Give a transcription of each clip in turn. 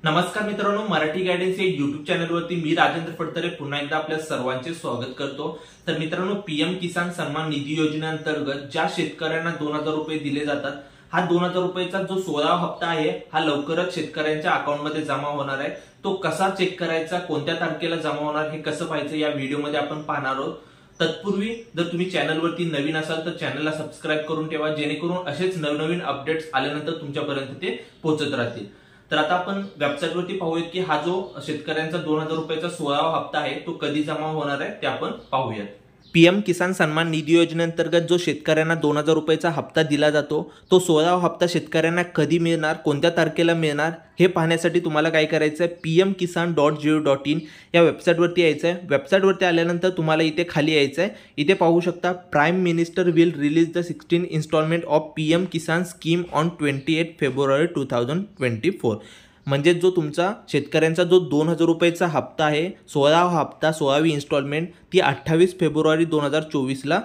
नमस्कार मित्रांनो, मराठी गायडन्स या युट्यूब चॅनलवरती मी राजेंद्र फडतरे पुन्हा एकदा आपल्या सर्वांचे स्वागत करतो। तर मित्रांनो, पीएम किसान सन्मान निधी योजनेअंतर्गत ज्या शेतकऱ्यांना 2000 रुपये दिले जातात, हा 2000 रुपयाचा जो 16वा हप्ता आहे हा लवकरच शेतकऱ्यांच्या अकाउंटमध्ये जमा होणार आहे। तो कसा चेक करायचा, कोणत्या तारखेला जमा होणार हे कसं पाहायचं या व्हिडिओमध्ये आपण पाहणार आहोत। तत्पूर्वी जर तुम्ही चॅनलवरती नवीन असाल तर चॅनलला सबस्क्राइब करून ठेवा, जेणेकरून असेच नवनवीन अपडेट्स आल्यानंतर तुमच्यापर्यंत ते पोहोचत राहतील। तर आता आपण वेबसाईटवरती पाहूयात की हा जो शेतकऱ्यांचा 2000 रुपयाचा 16वा हप्ता आहे तो कधी जमा होणार आहे ते आपण पाहूयात। पीएम किसान सन्मान निधी योजनेअंतर्गत जो शेतकऱ्यांना 2000 रुपयाचा हप्ता दिला जातो, तो 16वा हप्ता शेतकऱ्यांना कधी मिळणार, कोणत्या तारखेला मिळणार हे पाहण्यासाठी तुम्हाला काय करायचं आहे, pmkisan.go.in या वेबसाईटवरती यायचं आहे। वेबसाईटवरती आल्यानंतर तुम्हाला इथे खाली यायचं आहे। इथे पाहू शकता, prime minister will release the 16 installment of PM Kisan scheme on 28 फेब्रुवारी 2024। म्हणजे जो तुमचा शेतकऱ्यांचा जो 2000 रुपयाचा हप्ता आहे, 16वा हप्ता 16वी इन्स्टॉलमेंट ती 28 फेब्रुवारी 2024ला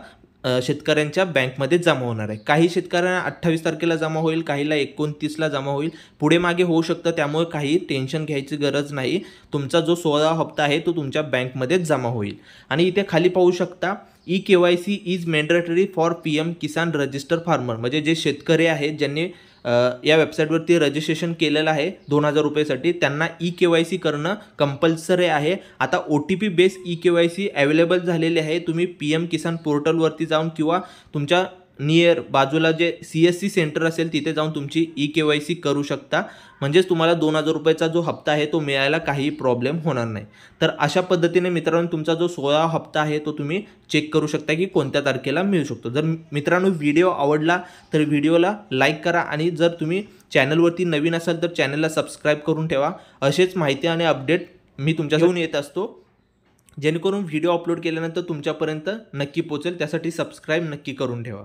शेतकऱ्यांच्या बँकमध्ये जमा होणार आहे। काही शेतकऱ्यांना 28 तारखेला जमा होईल, काहीला 29ला जमा होईल, पुढे मागे होऊ शकतं, त्यामुळे काही टेन्शन घ्यायची गरज नाही। तुमचा जो 16वा हप्ता आहे तो तुमच्या बँकमध्येच जमा होईल। आणि इथे खाली पाहू शकता, KYC is mandatory for PM Kisan register farmer, म्हणजे जे शेतकरी आहेत ज्यांनी या वेबसाईटवरती रजिस्ट्रेशन केलेलं आहे 2000 रुपयासाठी, त्यांना KYC करणं कंपल्सरी आहे। आता OTP बेस KYC अवेलेबल झालेले आहे। तुम्ही पीएम किसान पोर्टलवरती जाऊन किंवा तुमच्या नियर बाजूला जे CSC सेंटर असेल तिथे जाऊन तुमची KYC करू शकता, म्हणजेच तुम्हाला 2000 रुपयाचा जो हप्ता आहे तो मिळायला काही प्रॉब्लेम होणार नाही। तर अशा पद्धतीने मित्रांनो, तुमचा जो 16वा हप्ता आहे तो तुम्ही चेक करू शकता की कोणत्या तारखेला मिळू शकतो। जर मित्रांनो व्हिडिओ आवडला तर व्हिडिओला लाईक करा, आणि जर तुम्ही चॅनलवरती नवीन असाल तर चॅनलला सबस्क्राईब करून ठेवा। असेच माहिती आणि अपडेट मी तुमच्या घेऊन येत असतो, जेणेकरून व्हिडिओ अपलोड केल्यानंतर तुमच्यापर्यंत नक्की पोहोचेल। त्यासाठी सबस्क्राईब नक्की करून ठेवा।